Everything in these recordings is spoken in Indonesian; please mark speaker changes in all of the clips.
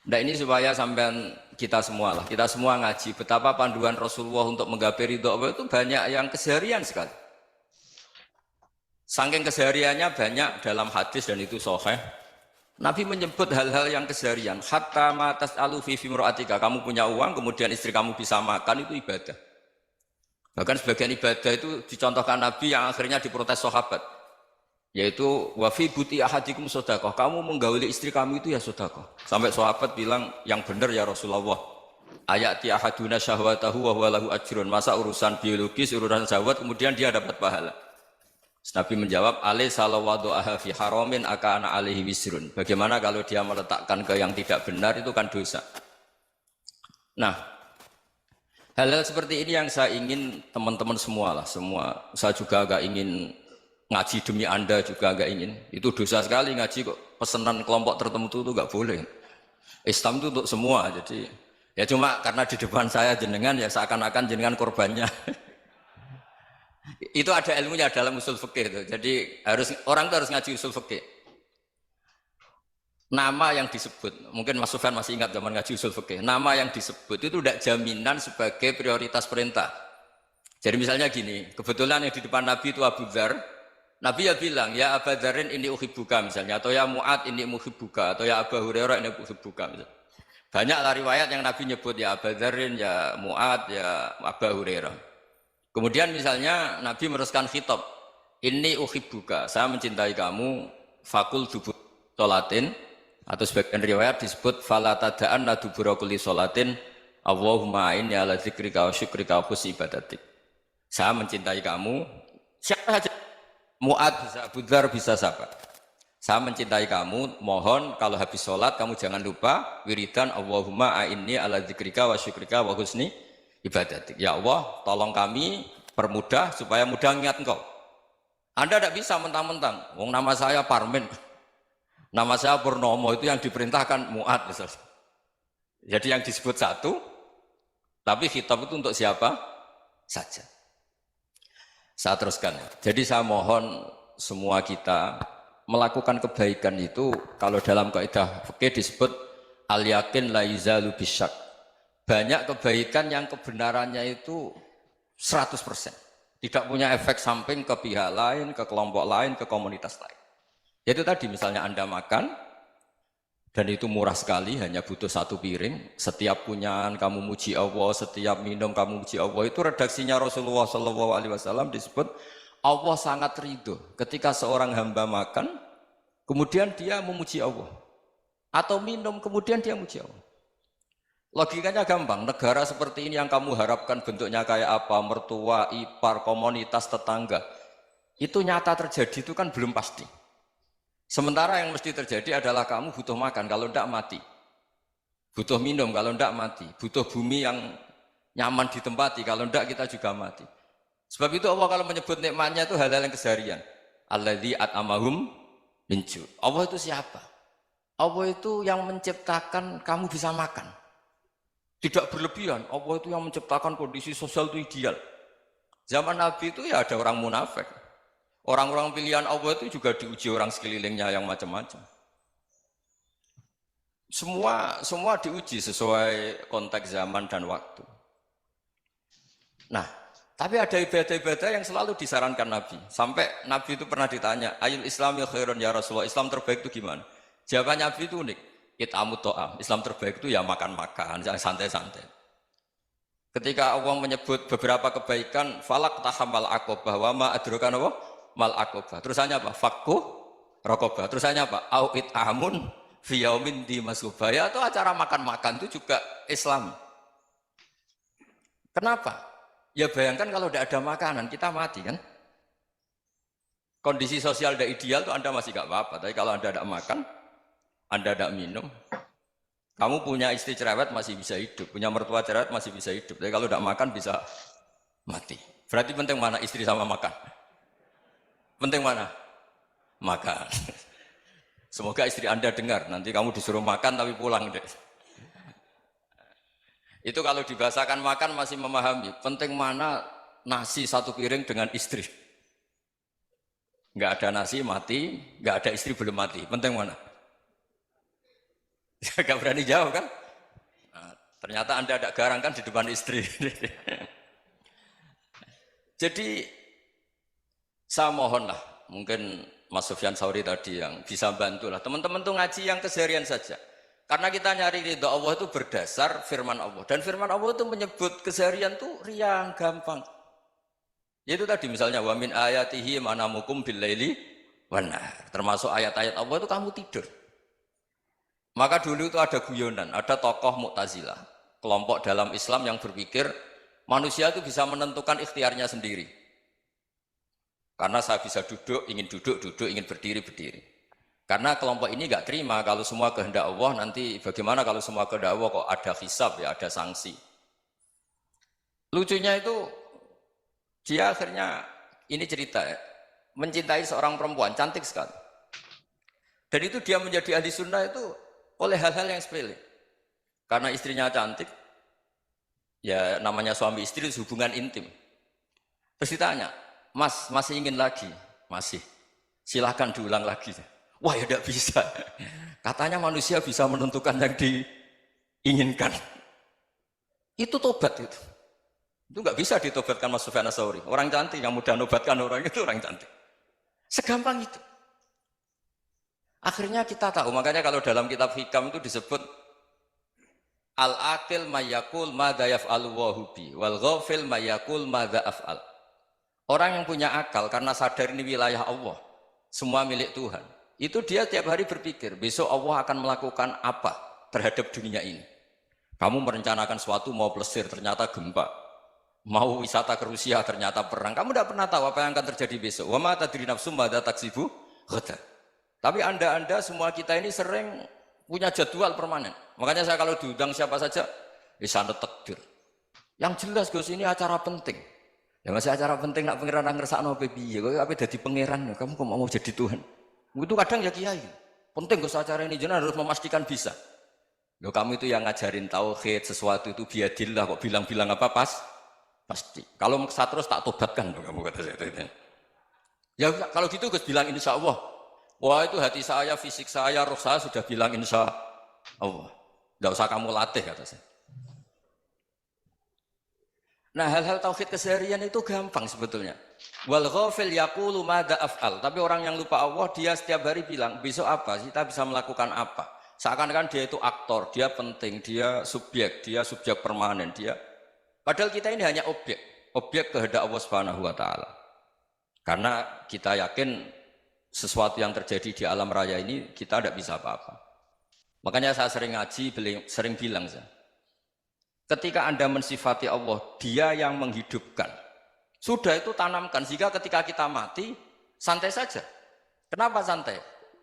Speaker 1: Nah ini supaya sampean kita semua lah, kita semua ngaji betapa panduan Rasulullah untuk menggapai ridho Allah itu banyak yang keseharian sekali. Saking kesehariannya banyak dalam hadis dan itu sahih. Nabi menyebut hal-hal yang keseharian. Hatta matas alu fi fimroatika. Kamu punya uang, kemudian istri kamu bisa makan, itu ibadah. Bahkan sebagian ibadah itu dicontohkan Nabi yang akhirnya diprotes sahabat. Yaitu wafi buti ahadikum sodakoh. Kamu menggauli istri kamu itu ya sodakoh. Sampai sahabat bilang yang benar ya Rasulullah. Ayati ahaduna syahwatahu wa huwa lahu ajrun. Masa urusan biologis, urusan syahwat kemudian dia dapat pahala. Nabi menjawab, alai salawadu'aha fi haramin akana alaihi wisrun. Bagaimana kalau dia meletakkan ke yang tidak benar, itu kan dosa. Nah, hal-hal seperti ini yang saya ingin teman-teman semua lah, semua. Saya juga agak ingin ngaji demi Anda juga agak ingin. Itu dosa sekali ngaji kok, pesanan kelompok tertentu itu enggak boleh. Islam itu untuk semua, jadi ya cuma karena di depan saya jenengan ya seakan-akan jenengan korbannya. Itu ada ilmunya dalam usul fikih itu. Jadi orang itu harus ngaji usul fikih. Nama yang disebut, mungkin Mas Sufyan masih ingat zaman ngaji usul fikih. Nama yang disebut itu tidak jaminan sebagai prioritas perintah. Jadi misalnya gini, kebetulan yang di depan Nabi itu Abu Dzar. Nabi ya bilang, ya Abu Dzarin ini uhibbuka misalnya, atau ya Mu'ad ini muhibbuka, atau ya Abu Hurairah ini uhibbuka misalnya. Banyaklah riwayat yang Nabi nyebut ya Abu Dzarin, ya Mu'ad, ya Abu Hurairah. Kemudian misalnya Nabi meneruskan khitab, ini uhibbuka, saya mencintai kamu, fakul dubur sholatin, atau sebagian riwayat disebut falatadaan ladubura kulli sholatin, Allahumma inni ala dzikrika wa syukrika wa husni ibadatik. Saya mencintai kamu, siapa saja, Mu'ad bisa, Abu Dzar bisa siapa. Saya mencintai kamu, mohon kalau habis sholat kamu jangan lupa wiridan Allahumma inni ala dzikrika wa syukrika wa husni ibadatik. Ya Allah, tolong kami permudah supaya mudah ingat engkau. Anda tidak bisa mentang-mentang, wong nama saya Parmin, nama saya Purnomo, itu yang diperintahkan Mu'ad misalnya. Jadi yang disebut satu, tapi khitab itu untuk siapa saja. Saya teruskan. Jadi saya mohon semua kita melakukan kebaikan itu, kalau dalam kaidah fikih disebut al-yakin la yuzalu bisyak. Banyak kebaikan yang kebenarannya itu 100%. Tidak punya efek samping ke pihak lain, ke kelompok lain, ke komunitas lain. Yaitu tadi misalnya Anda makan, dan itu murah sekali, hanya butuh satu piring. Setiap punyaan kamu muji Allah, setiap minum kamu muji Allah. Itu redaksinya Rasulullah SAW disebut, Allah sangat ridho ketika seorang hamba makan, kemudian dia memuji Allah. Atau minum, kemudian dia memuji Allah. Logikanya gampang, negara seperti ini yang kamu harapkan bentuknya kayak apa, mertua, ipar, komunitas, tetangga, itu nyata terjadi itu kan belum pasti. Sementara yang mesti terjadi adalah kamu butuh makan, kalau tidak mati. Butuh minum, kalau tidak mati. Butuh bumi yang nyaman ditempati, kalau tidak kita juga mati. Sebab itu Allah kalau menyebut nikmatnya itu hal-hal yang keseharian. Alladzi at'amahum min ju'. Allah itu siapa? Allah itu yang menciptakan kamu bisa makan. Tidak berlebihan, Allah itu yang menciptakan kondisi sosial itu ideal. Zaman Nabi itu ya ada orang munafik. Orang-orang pilihan Allah itu juga diuji orang sekelilingnya yang macam-macam. Semua diuji sesuai konteks zaman dan waktu. Nah, tapi ada ibadah-ibadah yang selalu disarankan Nabi. Sampai Nabi itu pernah ditanya, ayul islami khairun ya Rasulullah, Islam terbaik itu gimana? Jawaban Nabi itu unik. It'amut to'am, Islam terbaik itu ya makan-makan, jangan santai-santai. Ketika Allah menyebut beberapa kebaikan, falak tahamal akobah, wa ma adrokan apa? Mal akobah. Terusannya apa? Fakku rokobah. Terusannya apa? Au it'amun fiyaumin di masubaya. Itu acara makan-makan itu juga Islam. Kenapa? Ya bayangkan kalau tidak ada makanan, kita mati kan? Kondisi sosial tidak ideal itu Anda masih gak apa-apa, tapi kalau Anda tidak makan, Anda tidak minum, kamu punya istri cerewet masih bisa hidup, punya mertua cerewet masih bisa hidup, tapi kalau tidak makan bisa mati. Berarti penting mana istri sama makan? Penting mana? Makan. Semoga istri Anda dengar, nanti kamu disuruh makan tapi pulang deh. Itu kalau dibahasakan makan masih memahami, penting mana nasi satu piring dengan istri. Nggak ada nasi mati, nggak ada istri belum mati, penting mana? Gak berani jawab kan? Nah, ternyata Anda ada garang kan di depan istri. Jadi saya mohonlah, mungkin Mas Sufyan Sauri tadi yang bisa bantulah. Teman-teman tuh ngaji yang keseharian saja. Karena kita nyari ridha Allah itu berdasar firman Allah. Dan firman Allah itu menyebut keseharian tuh riang, gampang. Yaitu tadi misalnya wa min ayatihi manamukum billaili wan nahar. Termasuk ayat-ayat Allah itu kamu tidur. Maka dulu itu ada guyonan, ada tokoh Mu'tazilah, kelompok dalam Islam yang berpikir manusia itu bisa menentukan ikhtiarnya sendiri. Karena saya bisa duduk, duduk, ingin berdiri, berdiri. Karena kelompok ini nggak terima kalau semua kehendak Allah, nanti bagaimana kalau semua kehendak Allah kok ada hisab ya, ada sanksi. Lucunya itu dia akhirnya, ini cerita ya, mencintai seorang perempuan, cantik sekali. Dan itu dia menjadi ahli sunnah itu oleh hal-hal yang sepele. Karena istrinya cantik, ya namanya suami istri itu hubungan intim. Terus ditanya, Mas, masih ingin lagi? Masih. Silahkan diulang lagi. Wah ya tidak bisa. Katanya manusia bisa menentukan yang diinginkan. Itu tobat itu. Itu nggak bisa ditobatkan Mas Sufyan Ats-Tsauri. Orang cantik yang mudah nobatkan orang itu orang cantik. Segampang itu. Akhirnya kita tahu, makanya kalau dalam kitab Hikam itu disebut al-aqil mayyakul madza yaf'alu wa hubi wal ghafil mayyakul madza af'al. Orang yang punya akal karena sadar ini wilayah Allah, semua milik Tuhan. Itu dia tiap hari berpikir, besok Allah akan melakukan apa terhadap dunia ini. Kamu merencanakan suatu mau plesir, ternyata gempa. Mau wisata ke Rusia, ternyata perang. Kamu tidak pernah tahu apa yang akan terjadi besok. Wa ma tadri nafsum madza taksibu ghadan. Tapi anda semua kita ini sering punya jadwal permanen. Makanya saya kalau diundang siapa saja, sana takdir. Yang jelas Gus ini acara penting. Ya masih acara penting nak pangeran ngersakno piye? Kowe ape dadi pangeran, kamu kok mau jadi Tuhan? Itu kadang ya kiai. Penting Gus acara ini jenengan harus memastikan bisa. Loh kamu itu yang ngajarin tauhid, sesuatu itu biadillah kok bilang-bilang apa pasti. Kalau maksa terus tak tobatkan kamu kata saya. Ya kalau gitu Gus bilang insya Allah. Wah itu hati saya, fisik saya, roh saya sudah bilang insya Allah. Tidak usah kamu latih kata saya. Nah hal-hal tauhid keseharian itu gampang sebetulnya. Wal ghafil yaqulu madza af'al. Tapi orang yang lupa Allah dia setiap hari bilang besok apa? Kita bisa melakukan apa? Seakan-akan dia itu aktor, dia penting, dia subjek permanen, dia. Padahal kita ini hanya objek kehendak Allah Subhanahu wa taala. Karena kita yakin sesuatu yang terjadi di alam raya ini kita tidak bisa apa-apa. Makanya saya sering ngaji, sering bilang saya, ketika Anda mensifati Allah, dia yang menghidupkan. Sudah itu tanamkan, sehingga ketika kita mati, santai saja. Kenapa santai?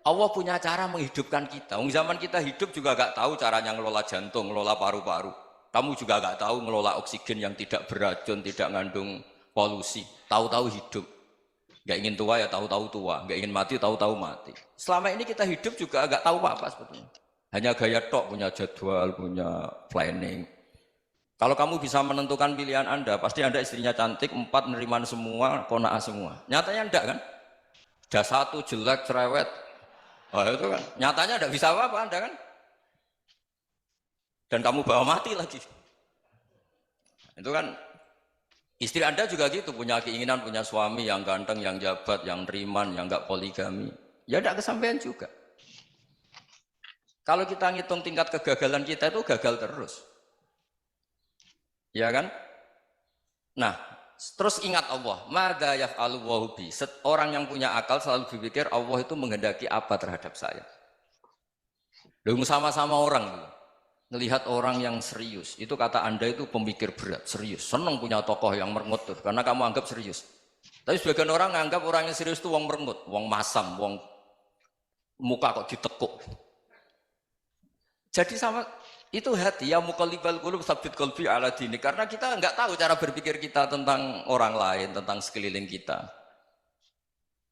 Speaker 1: Allah punya cara menghidupkan kita. Zaman kita hidup juga gak tahu caranya ngelola jantung, ngelola paru-paru. Kamu juga gak tahu ngelola oksigen yang tidak beracun, tidak mengandung polusi. Tahu-tahu hidup. Gak ingin tua ya tahu-tahu tua, gak ingin mati tahu-tahu mati. Selama ini kita hidup juga gak tahu apa-apa sebetulnya. Hanya gaya tok, punya jadwal, punya planning. Kalau kamu bisa menentukan pilihan Anda, pasti Anda istrinya cantik, 4 neriman semua, kona'ah semua. Nyatanya enggak kan? Ada 1 jelek, cerewet. Oh itu kan, nyatanya enggak bisa apa-apa Anda kan? Dan kamu bawa mati lagi. Itu kan, istri Anda juga gitu, punya keinginan, punya suami yang ganteng, yang jabat, yang neriman, yang enggak poligami. Ya enggak kesampaian juga. Kalau kita ngitung tingkat kegagalan kita itu gagal terus. Ya kan? Nah, terus ingat Allah, madza yaf'alu wa hubi. Orang yang punya akal selalu berpikir Allah itu menghendaki apa terhadap saya. Lalu sama-sama orang melihat orang yang serius. Itu kata Anda itu pemikir berat, serius. Senang punya tokoh yang merengut tuh, karena kamu anggap serius. Tapi sebagian orang anggap orang yang serius itu wong merengut, wong masam, wong muka kok ditekuk. Jadi sama itu hati ya muqallibal qulub tsabbit qalbi ala dini, karena kita enggak tahu cara berpikir kita tentang orang lain, tentang sekeliling kita.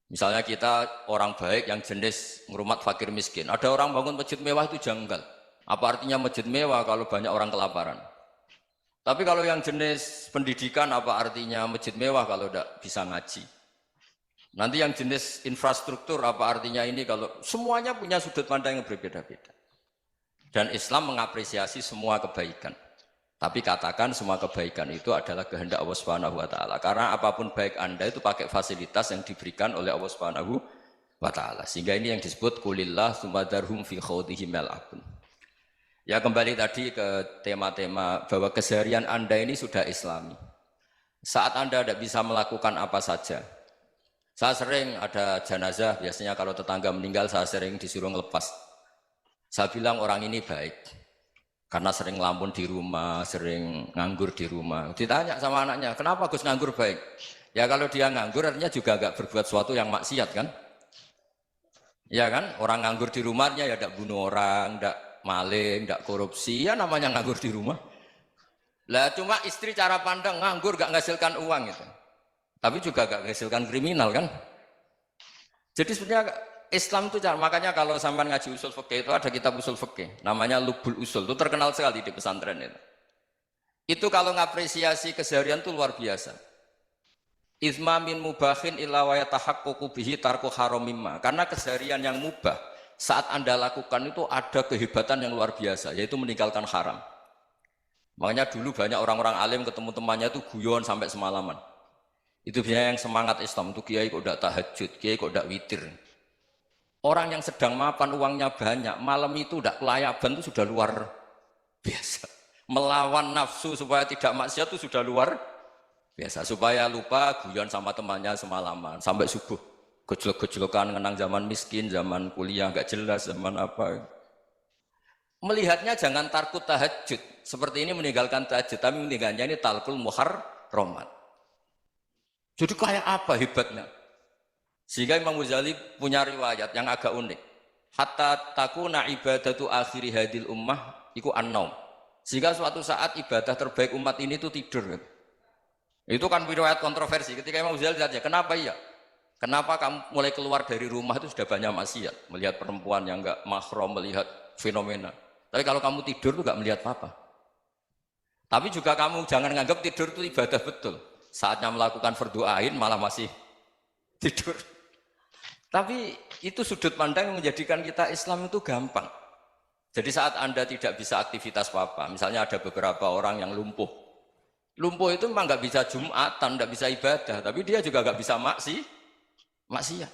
Speaker 1: Misalnya kita orang baik yang jenis ngrumat fakir miskin. Ada orang bangun masjid mewah itu janggal. Apa artinya masjid mewah kalau banyak orang kelaparan? Tapi kalau yang jenis pendidikan apa artinya masjid mewah kalau tidak bisa ngaji? Nanti yang jenis infrastruktur apa artinya ini kalau semuanya punya sudut pandang yang berbeda-beda. Dan Islam mengapresiasi semua kebaikan. Tapi katakan semua kebaikan itu adalah kehendak Allah Subhanahu wa taala. Karena apapun baik Anda itu pakai fasilitas yang diberikan oleh Allah Subhanahu wa taala. Sehingga ini yang disebut kulillah sumadarhum fi khawdihim yal'abun. Ya kembali tadi ke tema-tema bahwa keseharian Anda ini sudah Islami. Saat Anda tidak bisa melakukan apa saja. Saya sering ada jenazah, biasanya kalau tetangga meninggal saya sering disuruh ngelepas. Saya bilang orang ini baik. Karena sering ngelamun di rumah, sering nganggur di rumah. Ditanya sama anaknya, kenapa Gus nganggur baik? Ya kalau dia nganggur artinya juga agak berbuat sesuatu yang maksiat kan? Ya kan? Orang nganggur di rumahnya ya tidak bunuh orang, tidak maling, tidak korupsi, ya namanya nganggur di rumah. Lah cuma istri cara pandang nganggur gak menghasilkan uang itu. Tapi juga gak menghasilkan kriminal kan? Jadi sebenarnya Islam itu makanya kalau sampai ngaji usul fikih itu ada kitab usul fikih namanya Lubul Usul, itu terkenal sekali di pesantren itu. Itu kalau ngapresiasi keseharian itu luar biasa. Izma min mubahin illa wa yatahaqququ bihi tarku haramimma. Karena keseharian yang mubah saat Anda lakukan itu ada kehebatan yang luar biasa, yaitu meninggalkan haram. Makanya dulu banyak orang-orang alim ketemu temannya itu guyon sampai semalaman. Itu biasanya yang semangat Islam itu kiai kok tidak tahajud, kiai kok tidak witir. Orang yang sedang mapan uangnya banyak, malam itu tidak kelayaban itu sudah luar biasa. Melawan nafsu supaya tidak maksiat itu sudah luar biasa. Supaya lupa guyon sama temannya semalaman sampai subuh. Gejolak-gejolokan kenang zaman miskin, zaman kuliah nggak jelas, zaman apa. Melihatnya jangan takut tahajud. Seperti ini meninggalkan tahajud, tapi meninggalnya ini talkul muharramat. Jadi kayak apa hebatnya? Sehingga Imam Ghazali punya riwayat yang agak unik. Hatta takuna ibadatu akhiri hadil ummah iku an-naum. Sehingga suatu saat ibadah terbaik umat ini itu tidur. Itu kan riwayat kontroversi. Ketika Imam Ghazali ditanya, kenapa iya? Kenapa kamu mulai keluar dari rumah itu sudah banyak maksiat? Melihat perempuan yang enggak mahram, melihat fenomena. Tapi kalau kamu tidur itu enggak melihat apa-apa. Tapi juga kamu jangan nganggap tidur itu ibadah betul. Saatnya melakukan fardu ain malah masih tidur. Tapi itu sudut pandang yang menjadikan kita Islam itu gampang. Jadi saat Anda tidak bisa aktivitas apa-apa, misalnya ada beberapa orang yang lumpuh. Lumpuh itu memang nggak bisa Jumatan, nggak bisa ibadah, tapi dia juga nggak bisa maksiat.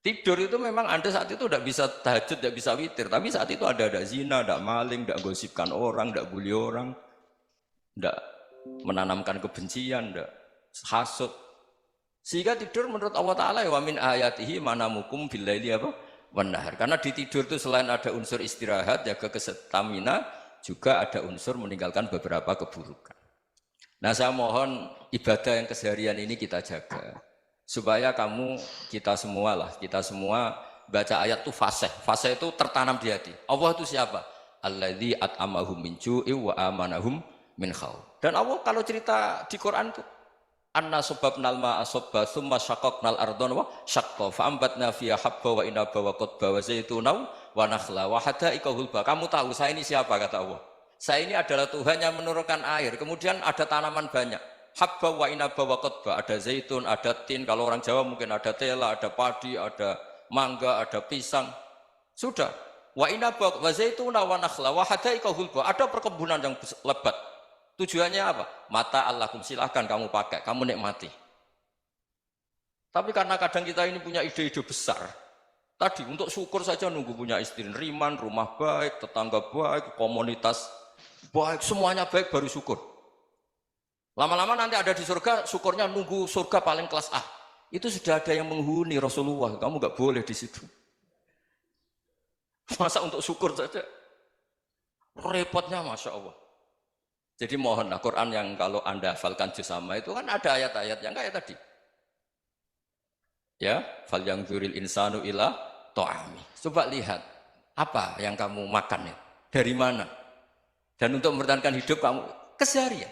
Speaker 1: Tidur itu memang Anda saat itu tidak bisa tahajud, tidak bisa witir, tapi saat itu ada zina, ada maling, tidak gosipkan orang, tidak bully orang, tidak menanamkan kebencian, tidak hasud. Sehingga tidur menurut Allah Ta'ala wa min ayatihi manamukum billaili apa? Wan-nahar. Karena di tidur itu selain ada unsur istirahat, jaga kestamina, juga ada unsur meninggalkan beberapa keburukan. Nah saya mohon ibadah yang keseharian ini kita jaga. Supaya kita semua baca ayat itu fasih. Fasih itu tertanam di hati. Allah itu siapa? Alladzi at'amahum min ju'i wa amanahum min khauf. Dan Allah kalau cerita di Quran itu anna sababnal ma'a sabba thumma syaqaqnal ardhan wa syaqqa fa ambatna fiha habba wa inaba wa qadba wa zaituna wa nakhla wa hadaika hulba. Kamu tahu saya ini siapa kata Allah? Saya ini adalah Tuhan yang menurunkan air, kemudian ada tanaman banyak. Habba wa inaba wa qadba, ada zaitun, ada tin, kalau orang Jawa mungkin ada tela, ada padi, ada mangga, ada pisang. Sudah. Wa inaba wa zaituna wa nakhla wa hadaika hulba, ada perkebunan yang lebat. Tujuannya apa? Mata Allahkum, silahkan kamu pakai, kamu nikmati. Tapi karena kadang kita ini punya ide-ide besar. Tadi untuk syukur saja nunggu punya istri riman, rumah baik, tetangga baik, komunitas baik, semuanya baik baru syukur. Lama-lama nanti ada di surga, syukurnya nunggu surga paling kelas A. Itu sudah ada yang menghuni Rasulullah, kamu nggak boleh di situ. Masa untuk syukur saja? Repotnya Masya Allah. Jadi mohonlah Quran yang kalau Anda hafalkan juz sama itu kan ada ayat-ayat yang kayak tadi. Ya, fal yang dzuril insanu ila ta'ami. Coba lihat apa yang kamu makan itu, dari mana? Dan untuk mempertahankan hidup kamu keseharian.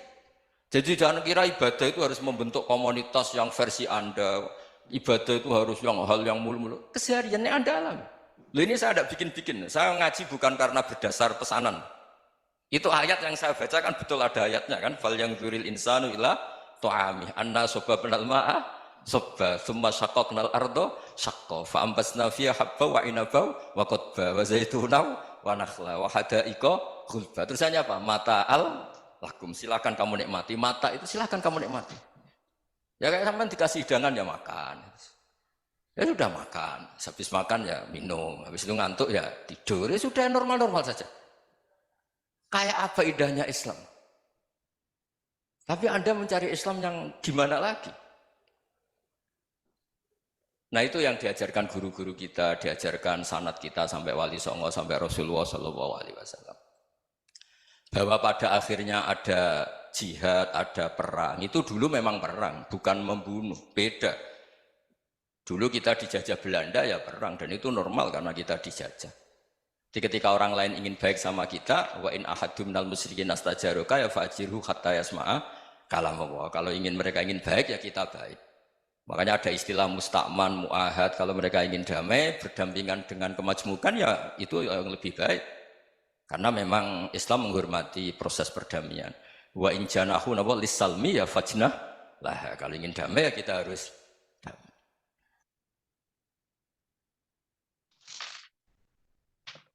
Speaker 1: Jadi jangan kira ibadah itu harus membentuk komunitas yang versi Anda. Ibadah itu harus yang hal yang mulu-mulu. Kesehariannya Anda alami. Loh ini saya tidak bikin-bikin. Saya ngaji bukan karena berdasar pesanan. Itu ayat yang saya baca kan betul ada ayatnya kan. Fal yang dzuril insanu ila ta'ami. Anna sababnal ma'a sabba thumma syaqaqnal arda syaqqa fa ambasna fiha habba wa inaba wa qadba wa zaituna wa nakhla wa hadaiqa ghulba. Terusannya apa? Mata'al lakum, silakan kamu nikmati. Mata itu silakan kamu nikmati. Ya kayak sampean dikasih hidangan ya makan. Ya sudah makan, habis makan ya minum, habis itu ngantuk ya tidur. Ya sudah normal-normal saja. Kayak apa indahnya Islam? Tapi Anda mencari Islam yang gimana lagi? Nah itu yang diajarkan guru-guru kita, diajarkan sanad kita sampai Wali Songo, sampai Rasulullah SAW. Bahwa pada akhirnya ada jihad, ada perang. Itu dulu memang perang, bukan membunuh, beda. Dulu kita dijajah Belanda ya perang, dan itu normal karena kita dijajah. Jadi ketika orang lain ingin baik sama kita, wa in ahadum minal musyrikin astajaruka ya fajirhu hatta yasma'a kalam Allah. Kalau mereka ingin baik ya kita baik. Makanya ada istilah musta'man, mu'ahad. Kalau mereka ingin damai, berdampingan dengan kemajmukan, ya itu yang lebih baik. Karena memang Islam menghormati proses perdamaian. Wa in janahu lis-salmi ya fajnah lah. Kalau ingin damai ya kita harus